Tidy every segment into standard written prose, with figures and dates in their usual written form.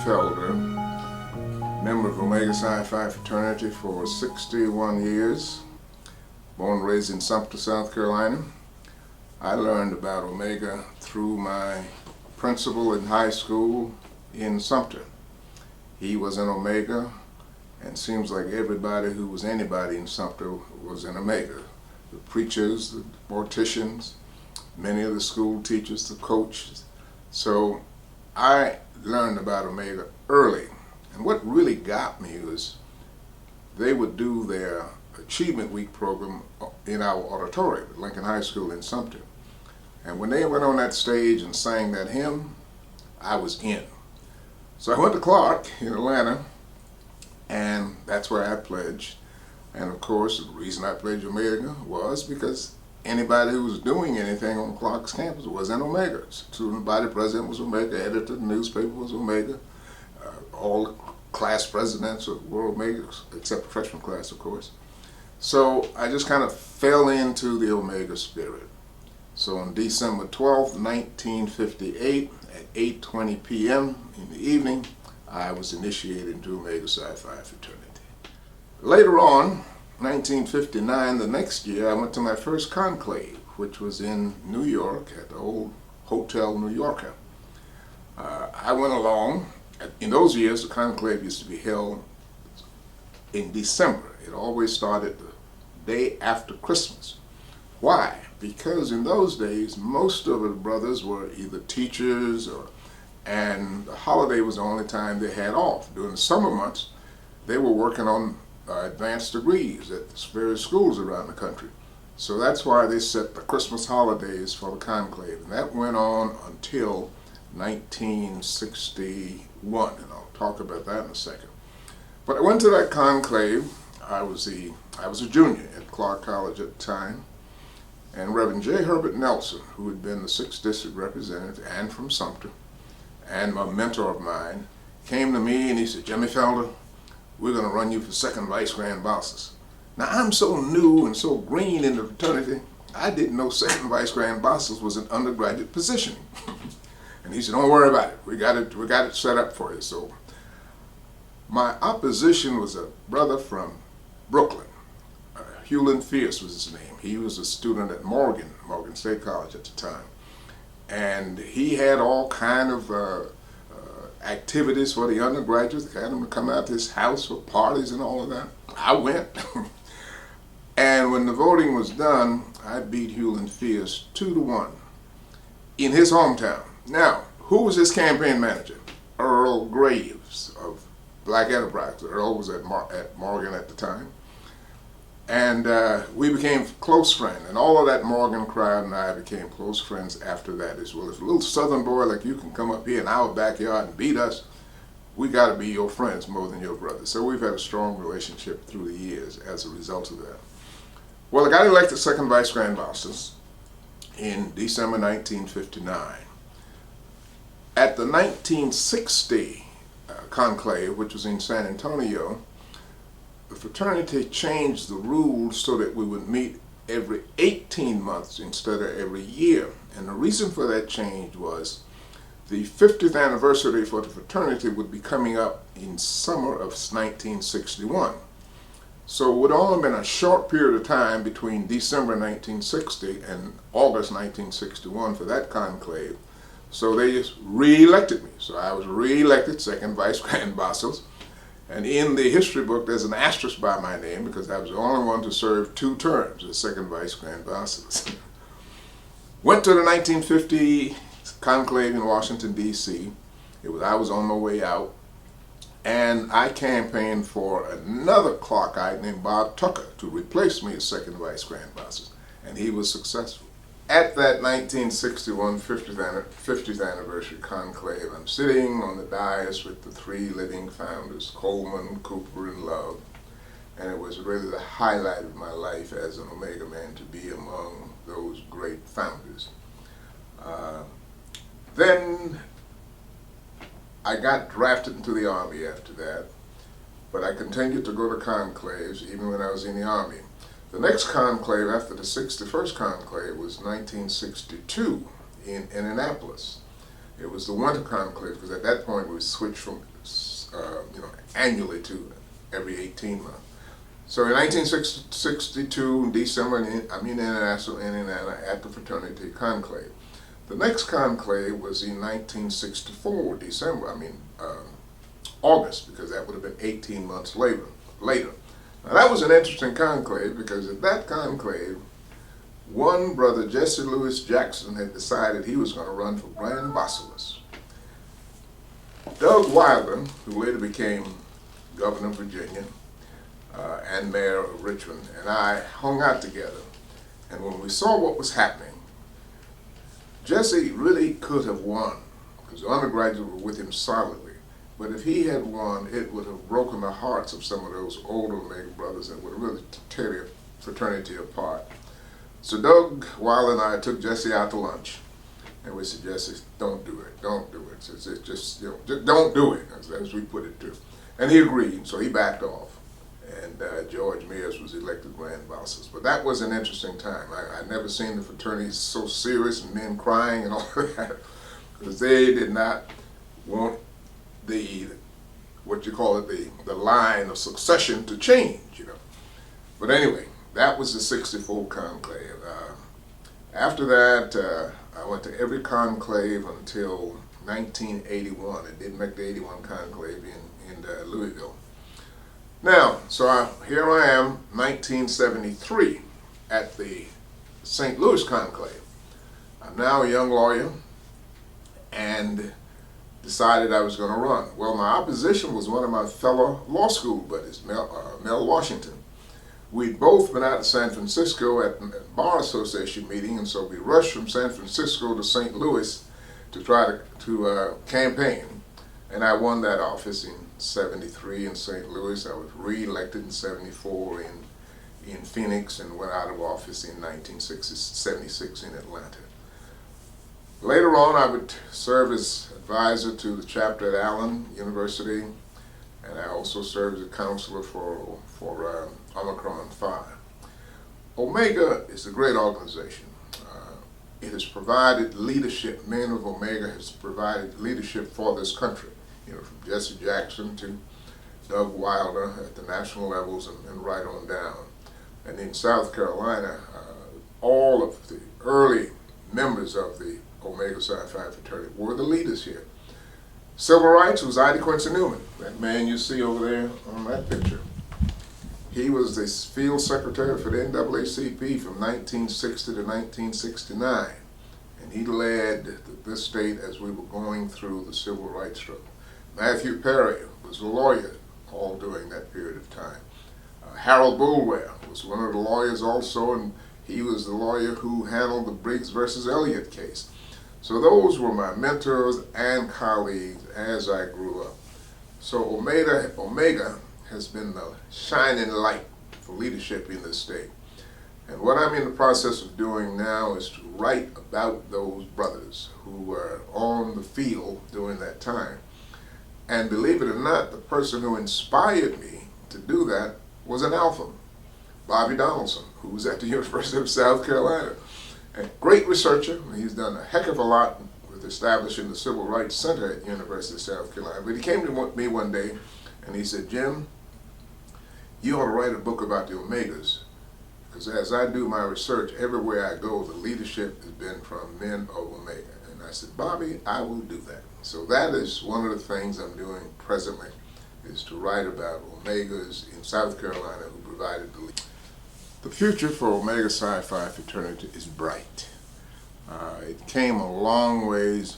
Felder, member of Omegapsiphi fraternity for 61 years, born and raised in Sumter, South Carolina. I learned about Omega through my principal in high school in Sumter. He was an Omega, and seems like everybody who was anybody in Sumter was an Omega. The preachers, the morticians, many of the school teachers, the coaches. So I learned about Omega early, and what really got me was they would do their Achievement Week program in our auditorium at Lincoln High School in Sumter. And when they went on that stage and sang that hymn, I was in. So I went to Clark in Atlanta, and that's where I pledged. And of course, the reason I pledged Omega was because anybody who was doing anything on Clark's campus was an Omega. Student body president was Omega, editor of the newspaper was Omega, all the class presidents were Omegas, except the freshman class, of course. So I just kind of fell into the Omega spirit. So on December 12th, 1958, at 8:20 p.m. in the evening, I was initiated into Omegapsiphi fraternity. Later on, 1959, the next year, I went to my first conclave, which was in New York at the old Hotel New Yorker. I went along. In those years, the conclave used to be held in December. It always started the day after Christmas. Why? Because in those days, most of the brothers were either teachers, and the holiday was the only time they had off. During the summer months, they were working on advanced degrees at various schools around the country. So that's why they set the Christmas holidays for the conclave. And that went on until 1961, and I'll talk about that in a second. But I went to that conclave. I was a junior at Clark College at the time, and Reverend J. Herbert Nelson, who had been the 6th District Representative and from Sumter, and a mentor of mine, came to me and he said, "Jimmy Felder, we're going to run you for second vice grand bosses." Now, I'm so new and so green in the fraternity, I didn't know second vice grand bosses was an undergraduate position. And he said, "Don't worry about it. We got it set up for you." So my opposition was a brother from Brooklyn. Hewlin Fierce was his name. He was a student at Morgan State College at the time. And he had all kind of activities for the undergraduates. They had them to come out to his house for parties and all of that. I went. And when the voting was done, I beat Hewlin Fierce 2-1 in his hometown. Now, who was his campaign manager? Earl Graves of Black Enterprise. Earl was at Morgan at the time. And we became close friends. And all of that Morgan crowd and I became close friends after that as well. If a little southern boy like you can come up here in our backyard and beat us, we got to be your friends more than your brothers. So we've had a strong relationship through the years as a result of that. Well, I got elected second vice grand bosses in December 1959. At the 1960 conclave, which was in San Antonio, the fraternity changed the rules so that we would meet every 18 months instead of every year. And the reason for that change was the 50th anniversary for the fraternity would be coming up in summer of 1961. So it would only been a short period of time between December 1960 and August 1961 for that conclave. So they just re-elected me. So I was re-elected second vice grand boss. And in the history book, there's an asterisk by my name because I was the only one to serve 2 terms as second vice grand boss. Went to the 1950 conclave in Washington, D.C. I was on my way out. And I campaigned for another Clarkite named Bob Tucker to replace me as second vice grand boss. And he was successful. At that 1961 50th anniversary conclave, I'm sitting on the dais with the 3 living founders, Coleman, Cooper, and Love. And it was really the highlight of my life as an Omega man to be among those great founders. Then I got drafted into the Army after that, but I continued to go to conclaves even when I was in the Army. The next conclave after the 61st conclave was 1962 in Indianapolis. It was the winter conclave because at that point we switched from annually to every 18 months. So in 1962 in December, I'm in Indiana at the fraternity conclave. The next conclave was in 1964 December. August, because that would have been 18 months later. Now that was an interesting conclave because at that conclave, one brother, Jesse Louis Jackson, had decided he was going to run for Grand Basileus. Doug Wilder, who later became governor of Virginia and mayor of Richmond, and I hung out together. And when we saw what was happening, Jesse really could have won because the undergraduates were with him solidly. But if he had won, it would have broken the hearts of some of those older Omega brothers that would have really tear the fraternity apart. So Doug Wilder and I took Jesse out to lunch, and we said, Jesse, don't do it, don't do it. It's just don't do it, as we put it too. And he agreed, so he backed off. And George Mears was elected Grand Basileus. But that was an interesting time. I'd never seen the fraternities so serious and men crying and all of that, because they did not want the line of succession to change, But anyway, that was the 64 conclave. After that, I went to every conclave until 1981. I didn't make the 81 conclave in Louisville. Now, here I am, 1973, at the St. Louis conclave. I'm now a young lawyer and decided I was going to run. Well, my opposition was one of my fellow law school buddies, Mel Washington. We'd both been out to San Francisco at a Bar Association meeting, and so we rushed from San Francisco to St. Louis to try to campaign. And I won that office in 73 in St. Louis. I was re-elected in 74 in Phoenix and went out of office in 1976 in Atlanta. Later on, I would serve as advisor to the chapter at Allen University, and I also served as a counselor for Omicron Phi. Omega is a great organization. It has provided leadership. Men of Omega has provided leadership for this country. From Jesse Jackson to Doug Wilder at the national levels and right on down. And in South Carolina, all of the early members of the Omega Psi Phi fraternity were the leaders here. Civil rights was Ida Quincy Newman, that man you see over there on that picture. He was the field secretary for the NAACP from 1960 to 1969, and he led this state as we were going through the civil rights struggle. Matthew Perry was a lawyer all during that period of time. Harold Boulware was one of the lawyers also, and he was the lawyer who handled the Briggs versus Elliott case. So those were my mentors and colleagues as I grew up. So Omega has been the shining light for leadership in this state. And what I'm in the process of doing now is to write about those brothers who were on the field during that time. And believe it or not, the person who inspired me to do that was an alpha, Bobby Donaldson, who was at the University of South Carolina. A great researcher. He's done a heck of a lot with establishing the Civil Rights Center at the University of South Carolina. But he came to me one day and he said, Jim, you ought to write a book about the Omegas. Because as I do my research, everywhere I go, the leadership has been from men of Omega. And I said, Bobby, I will do that. So that is one of the things I'm doing presently, is to write about Omegas in South Carolina who provided the lead. The future for Omega Psi Phi fraternity is bright. It came a long ways.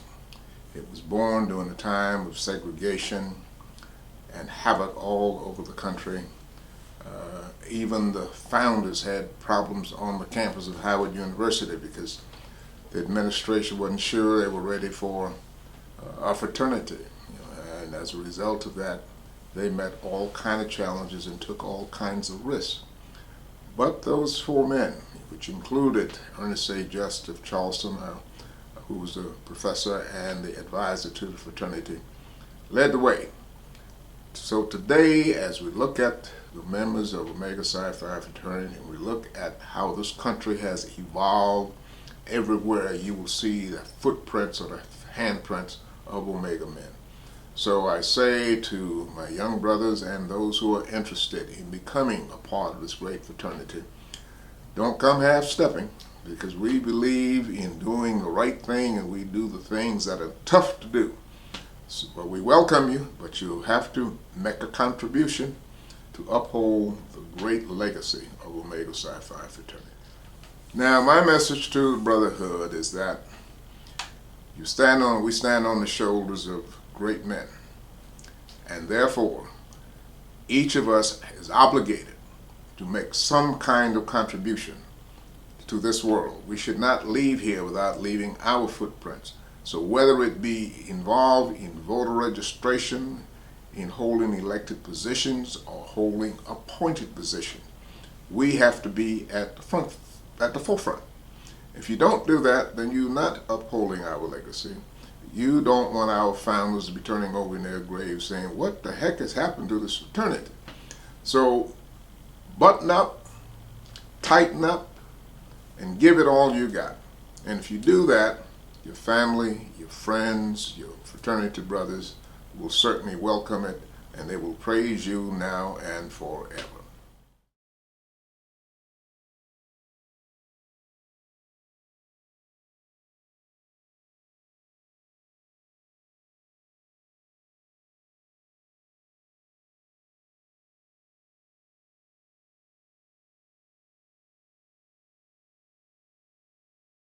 It was born during a time of segregation and havoc all over the country. Even the founders had problems on the campus of Howard University because the administration wasn't sure they were ready for a fraternity. And as a result of that, they met all kinds of challenges and took all kinds of risks. But those four men, which included Ernest A. Just of Charleston, who was the professor and the advisor to the fraternity, led the way. So today, as we look at the members of Omega Psi Phi fraternity, and we look at how this country has evolved, everywhere you will see the footprints or the handprints of Omega men. So I say to my young brothers and those who are interested in becoming a part of this great fraternity, don't come half-stepping, because we believe in doing the right thing and we do the things that are tough to do. So, but we welcome you, but you'll have to make a contribution to uphold the great legacy of Omega Psi Phi fraternity. Now, my message to the brotherhood is that we stand on the shoulders of great men, and therefore each of us is obligated to make some kind of contribution to this world. We should not leave here without leaving our footprints. So whether it be involved in voter registration, in holding elected positions, or holding appointed positions, we have to be at the forefront. If you don't do that, then you're not upholding our legacy. You don't want our founders to be turning over in their graves saying, what the heck has happened to this fraternity? So button up, tighten up, and give it all you got. And if you do that, your family, your friends, your fraternity brothers will certainly welcome it, and they will praise you now and forever.